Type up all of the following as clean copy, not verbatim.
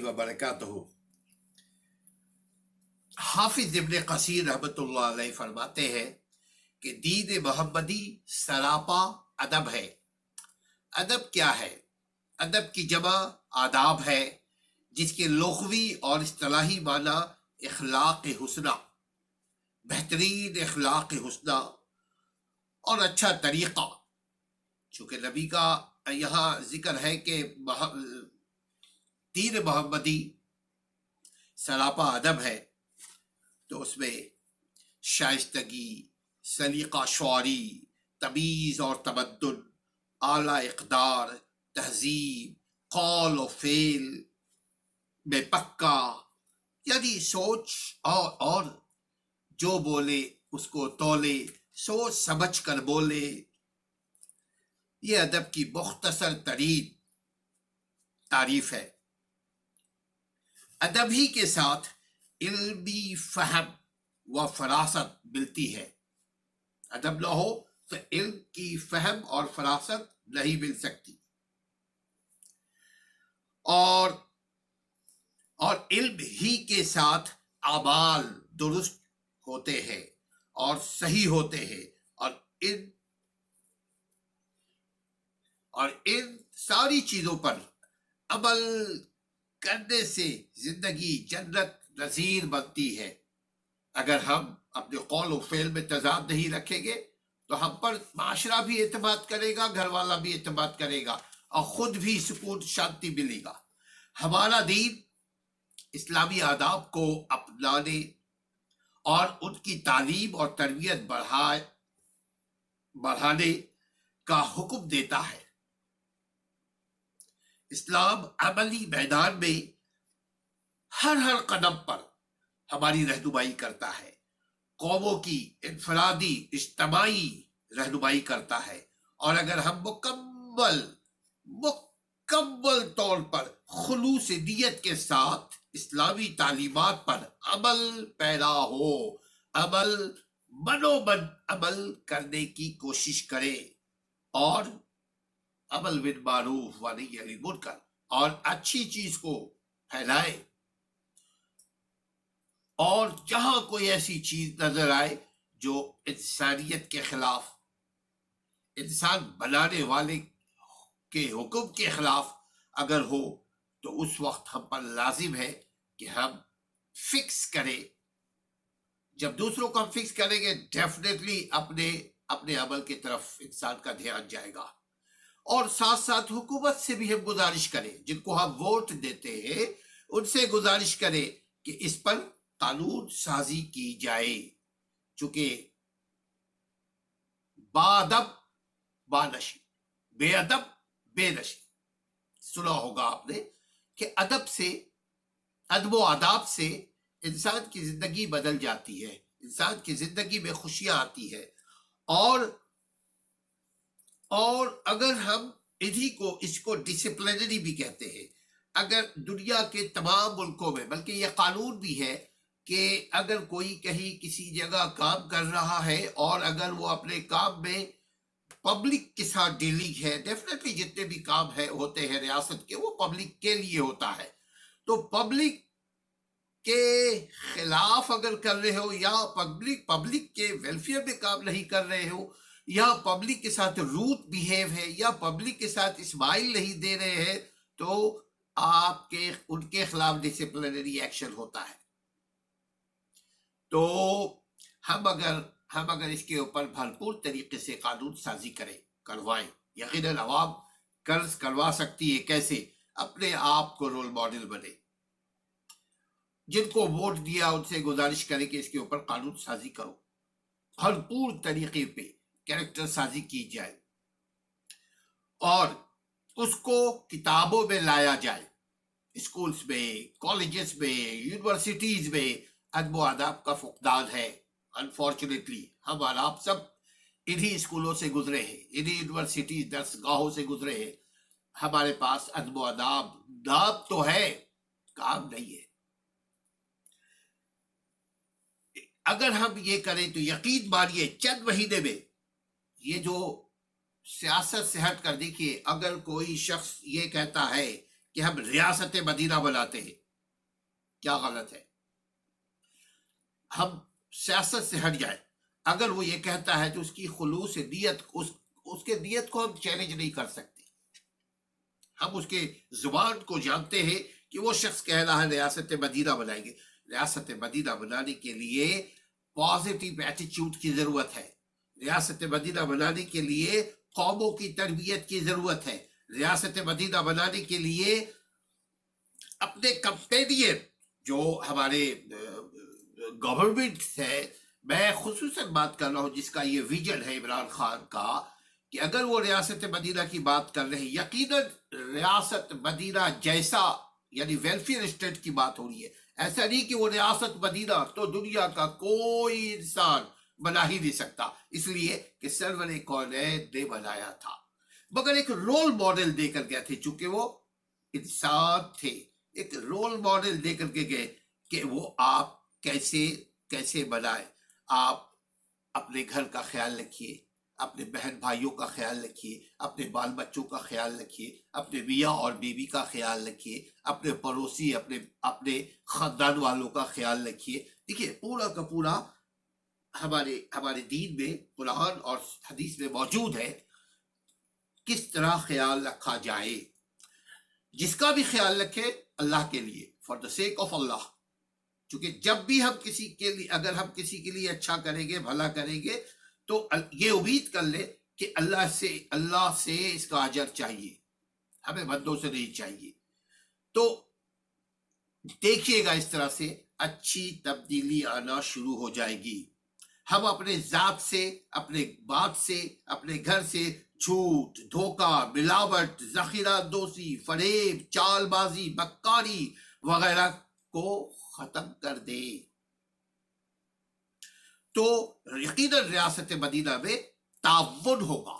वबरकातुहू। हाफिज इब्न कसीर रहमतुल्लाह अलैह फरमाते हैं कि दीन मोहम्मदी सरापा अदब है। अदब क्या है? अदब की जमा आदाब है, जिसके लुग़वी और इस्तिलाही माना इखलाक हुस्ना, बेहतरीन इखलाक हुस्ना और अच्छा तरीक़ा। चूँकि नबी का यहाँ जिक्र है कि दीन मोहम्मदी सरापा अदब है, तो उसमें शाइस्तगी, सलीका शुआरी, तमीज़ और तमद्दुन, आला इक़दार, तहज़ीब, कौल और फ़ेल में पक्का, यानी सोच और जो बोले उसको तोले, सोच समझ कर बोले। ये अदब की मुख्तसर तरीन तारीफ है। अदब ही के साथ इल्मी फहम व फरासत मिलती है। अदब न हो तो इल्म की फहम और फरासत नहीं मिल सकती। और इल्म ही के साथ अमाल दुरुस्त होते हैं और सही होते हैं, और इन सारी चीजों पर अमल करने से जिंदगी जन्नत नज़ीर बनती है। अगर हम अपने कौल और फेल में तजाद नहीं रखेंगे तो हम पर माशरा भी एतमाद करेगा, घर वाला भी एतमाद करेगा और खुद भी सुकून शांति मिलेगा। हमारा दीन इस्लामी आदाब को अपनाने और उनकी तालीम और तरबियत बढ़ाने का हुक्म देता है। इस्लाम अमली मैदान में हर कदम पर हमारी रहनुमाई करता है, कौमों की इनफरादी इज्तिमाई रहनुमाई करता है। और अगर हम मुकम्मल तौर पर खुलूस नियत के साथ इस्लामी तालीमात पर अमल पैरा हो, मनोमन अमल करने की कोशिश करें और अमल बिल मारूफ व नही अनिल मुनकर और अच्छी चीज को फैलाए, और जहां कोई ऐसी चीज नजर आए जो इंसानियत के खिलाफ, इंसान बनाने वाले के हुक्म के खिलाफ अगर हो, तो उस वक्त हम पर लाजिम है कि हम फिक्स करें। जब दूसरों को हम फिक्स करेंगे, डेफिनेटली अपने अमल की तरफ इंसान का ध्यान जाएगा। और साथ साथ हुकूमत से भी हम गुजारिश करें, जिनको हम वोट देते हैं उनसे गुजारिश करें कि इस पर कानून साजी की जाए। चूंकि बाअदब बानशी, बेअदब बेनशी, सुना होगा आपने कि अदब व आदाब से इंसान की जिंदगी बदल जाती है, इंसान की जिंदगी में खुशियां आती है। और अगर हम इसको डिसिप्लिनरी भी कहते हैं। अगर दुनिया के तमाम मुल्कों में, बल्कि यह कानून भी है कि अगर कोई कहीं किसी जगह काम कर रहा है और अगर वो अपने काम में पब्लिक के साथ डीलिंग है, डेफिनेटली जितने भी काम होते हैं रियासत के, वो पब्लिक के लिए होता है। तो पब्लिक के खिलाफ अगर कर रहे हो, या पब्लिक के वेलफेयर में काम नहीं कर रहे हो, या पब्लिक के साथ रूट बिहेव है, या पब्लिक के साथ स्माइल नहीं दे रहे हैं, तो उनके खिलाफ डिसिप्लिनरी एक्शन होता है। तो हम अगर इसके ऊपर भरपूर तरीके से कानून साजी करवाएं, यकीनन अवाम कर्ज करवा सकती है। कैसे? अपने आप को रोल मॉडल बने। जिनको वोट दिया उनसे गुजारिश करें कि इसके ऊपर कानून साजी करो, भरपूर तरीके पे कैरेक्टर साजी की जाए और उसको किताबों में लाया जाए। स्कूल्स में, कॉलेजेस में, यूनिवर्सिटीज में अदब आदाब का फुकदान है। अनफॉर्चुनेटली हम और आप सब इन्हीं स्कूलों से गुजरे हैं, इन्हीं यूनिवर्सिटी दरसगाहों से गुजरे हैं। हमारे पास अदब आदाब तो है, काम नहीं है। अगर हम ये करें तो यकीन मानिए चंद महीने में ये जो सियासत से हट कर देखिए, अगर कोई शख्स ये कहता है کہ ہم ریاست مدینہ بناتے ہیں، کیا غلط ہے؟ ہم سیاست سے ہٹ جائیں. اگر وہ یہ کہتا ہے تو اس کی خلوص نیت، اس کے نیت کو ہم چیلنج نہیں کر سکتے. ہم اس کے زبان کو جانتے ہیں کہ وہ شخص کہہ رہا ہے ریاست مدینہ بنائیں گے. ریاست مدینہ بنانے کے لیے پازیٹیو ایٹیچیوڈ کی ضرورت ہے. ریاست مدینہ بنانے کے لیے قوموں کی تربیت کی ضرورت ہے. ریاست مدینہ بنانے کے لیے اپنے کمپینین جو ہمارے گورنمنٹ ہے، میں خصوصاً بات کر رہا ہوں جس کا یہ ویژن ہے عمران خان کا، کہ اگر وہ ریاست مدینہ کی بات کر رہے ہیں، یقیناً ریاست مدینہ جیسا یعنی ویلفیئر اسٹیٹ کی بات ہو رہی ہے. ایسا نہیں کہ وہ ریاست مدینہ تو دنیا کا کوئی انسان بنا ہی نہیں سکتا، اس لیے کہ سرور کونین نے بنایا تھا، مگر ایک رول ماڈل دے کر گئے تھے. چونکہ وہ انسان تھے، ایک رول ماڈل دے کر کے گئے کہ وہ آپ کیسے بنائے. آپ اپنے گھر کا خیال رکھیے، اپنے بہن بھائیوں کا خیال رکھیے، اپنے بال بچوں کا خیال رکھیے، اپنے میاں اور بیوی کا خیال رکھیے، اپنے پڑوسی، اپنے خاندان والوں کا خیال رکھیے. دیکھیے پورا کا پورا ہمارے دین میں، قرآن اور حدیث میں موجود ہے کس طرح خیال رکھا جائے. جس کا بھی خیال رکھے اللہ کے لیے، فار دا سیک آف اللہ. چونکہ جب بھی ہم کسی کے لیے، اگر ہم کسی کے لیے اچھا کریں گے، بھلا کریں گے، تو یہ امید کر لے کہ اللہ سے اس کا اجر چاہیے، ہمیں بندوں سے نہیں چاہیے. تو دیکھیے گا اس طرح سے اچھی تبدیلی آنا شروع ہو جائے گی. ہم اپنے ذات سے، اپنے بات سے، اپنے گھر سے جھوٹ، دھوکہ، ملاوٹ، ذخیرہ دوسی، فریب، چال بازی، مکاری وغیرہ کو ختم کر دے تو یقیناً ریاست مدینہ میں تعاون ہوگا.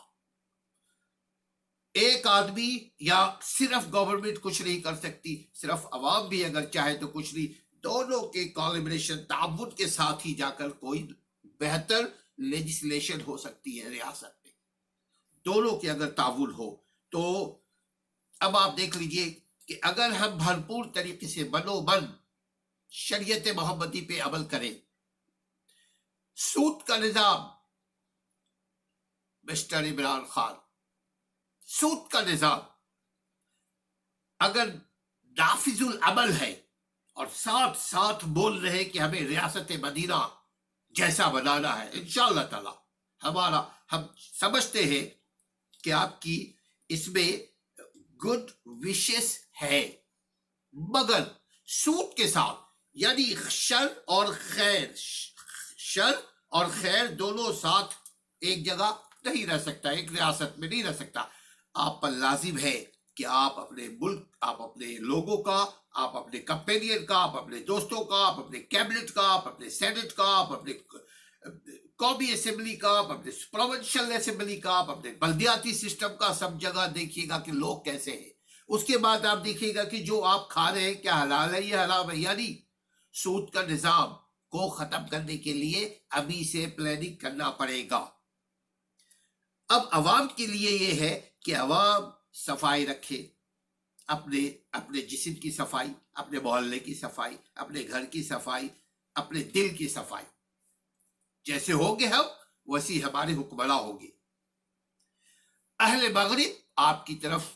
ایک آدمی یا صرف گورنمنٹ کچھ نہیں کر سکتی، صرف عوام بھی اگر چاہے تو کچھ نہیں. دونوں کے کولیبریشن، تعاون کے ساتھ ہی جا کر کوئی بہتر لیجسلیشن ہو سکتی ہے ریاست میں. دونوں کے اگر تعاون ہو تو اب آپ دیکھ لیجئے کہ اگر ہم بھرپور طریقے سے بنو شریعت محمدی پہ عمل کریں. سود کا نظام، مسٹر عمران خان، سود کا نظام اگر نافذ العمل ہے اور ساتھ ساتھ بول رہے کہ ہمیں ریاست مدینہ جیسا بنانا ہے، انشاءاللہ تعالی ہم سمجھتے ہیں کہ آپ کی اس میں گڈ وشز ہے، مگر سود کے ساتھ یعنی شر اور خیر دونوں ساتھ ایک جگہ نہیں رہ سکتا، ایک ریاست میں نہیں رہ سکتا. آپ پر لازم ہے کہ آپ اپنے ملک، آپ اپنے لوگوں کا، آپ اپنے کمپینین کا، آپ اپنے دوستوں کا، آپ اپنے کیبنٹ کا، آپ اپنے سینٹ کا، آپ اپنے قومی اسمبلی کا، آپ اپنے پروونشل اسمبلی کا، آپ اپنے بلدیاتی سسٹم کا، سب جگہ دیکھیے گا کہ لوگ کیسے ہیں. اس کے بعد آپ دیکھیے گا کہ جو آپ کھا رہے ہیں کیا حلال ہے یا حرام ہے. یعنی سود کا نظام کو ختم کرنے کے لیے ابھی سے پلاننگ کرنا پڑے گا. اب عوام کے لیے یہ ہے کہ عوام صفائی رکھے، اپنے جسم کی صفائی، اپنے محلے کی صفائی، اپنے گھر کی صفائی، اپنے دل کی صفائی. جیسے ہوگے ہم ویسی ہمارے حکمراں ہوگے. اہل مغرب آپ کی طرف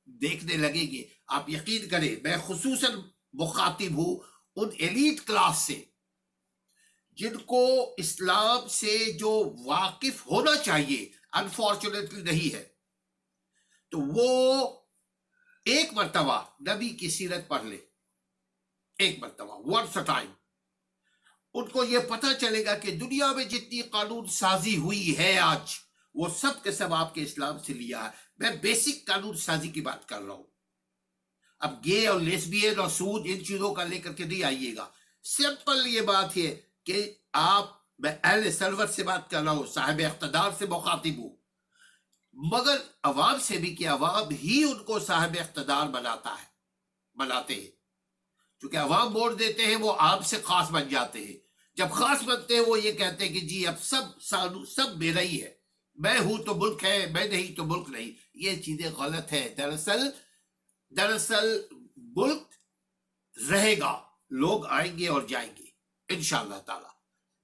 دیکھنے لگیں گے. آپ یقین کریں میں خصوصاً مخاطب ہوں ان ایلیٹ کلاس سے جن کو اسلام سے جو واقف ہونا چاہیے انفارچونیٹلی نہیں ہے. تو وہ ایک مرتبہ نبی کی سیرت پڑھ لے، ایک مرتبہ، ونس اے ٹائم. ان کو یہ پتہ چلے گا کہ دنیا میں جتنی قانون سازی ہوئی ہے آج، وہ سب کے سب آپ کے اسلام سے لیا ہے. میں بیسک قانون سازی کی بات کر رہا ہوں. اب گے اور لیسبین اور سود ان چیزوں کا لے کر کے نہیں آئیے گا. سمپل یہ بات ہے کہ میں اہل سرور سے بات کر رہا ہوں، صاحب اقتدار سے مخاطب ہوں، مگر عوام سے بھی کہ عوام ہی ان کو صاحب اقتدار بناتے ہیں. چونکہ عوام ووٹ دیتے ہیں، وہ عام سے خاص بن جاتے ہیں. جب خاص بنتے ہیں وہ یہ کہتے ہیں کہ جی اب سب میرا ہی ہے، میں ہوں تو ملک ہے، میں نہیں تو ملک نہیں. یہ چیزیں غلط ہے. دراصل मुल्क रहेगा, लोग आएंगे और जाएंगे इंशाअल्लाह ताला।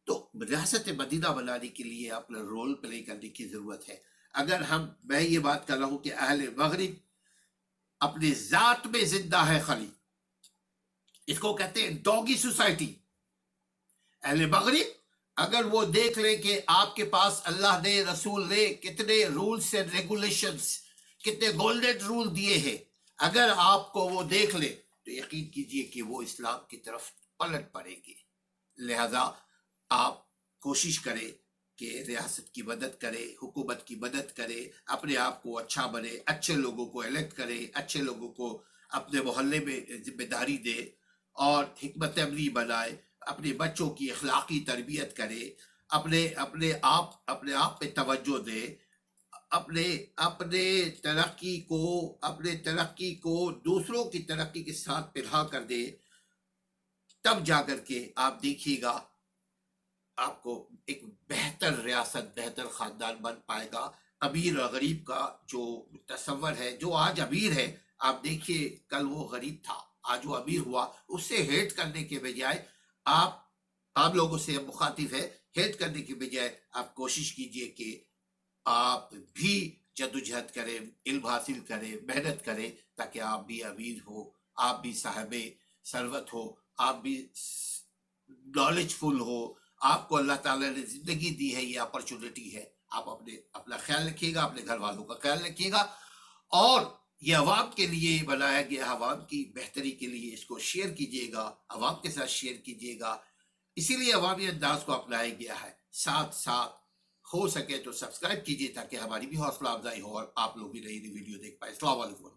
तो रियासत मदीना बनाने के लिए अपना रोल प्ले करने की जरूरत है। अगर मैं ये बात कर रहा हूं कि अहले मगरिब अपने जात में जिंदा है खली, इसको कहते हैं डॉगी सोसाइटी। अहले मगरिब अगर वो देख ले कि आपके पास अल्लाह ने, रसूल ने कितने रूल्स एंड रेगुलेशंस, कितने गोल्डन रूल दिए हैं, अगर आपको वो देख ले तो यकीन कीजिए कि वो इस्लाम की तरफ पलट पड़ेंगे। लिहाजा आप कोशिश करें कि रियासत की मदद करें, हुकूमत की मदद करें, अपने आप को अच्छा बने, अच्छे लोगों को इलेक्ट करें, अच्छे लोगों को अपने मोहल्ले में जिम्मेदारी दे और हिकमत अमली बनाए, अपने बच्चों की अखलाकी तरबियत करे, अपने अपने आप पे तवज्जो दे, अपने तरक्की को दूसरों की तरक्की के साथ पिला कर दे। तब जाकर के आप देखिएगा आपको एक बेहतर रियासत, बेहतर खानदान बन पाएगा। अमीर और गरीब का जो तस्वर है, जो आज अमीर है, आप देखिए कल वो गरीब था, आज वो अमीर हुआ। उससे हेट करने के बजाय आप लोगों से मुखातिब है, हेट करने के बजाय आप कोशिश कीजिए कि आप भी जद्दोजहद करें, इल्म हासिल करें, मेहनत करें, ताकि आप भी अमीर हो, आप भी साहिबे सरवत हो, आप भी नॉलेजफुल हो। आपको अल्लाह ताला ने जिंदगी दी है, ये अपॉर्चुनिटी है। आप अपना ख्याल रखिएगा, अपने घर वालों का ख्याल रखिएगा, और ये अवाम के लिए बनाया गया, अवाम की बेहतरी के लिए इसको शेयर कीजिएगा, अवाम के साथ शेयर कीजिएगा। इसीलिए अवामी अंदाज को अपनाया गया है। साथ साथ हो सके तो सब्सक्राइब कीजिए ताकि हमारी भी हौसला अफजाई हो और आप लोग भी नई नई वीडियो देख पाए। अस्सलाम वालेकुम।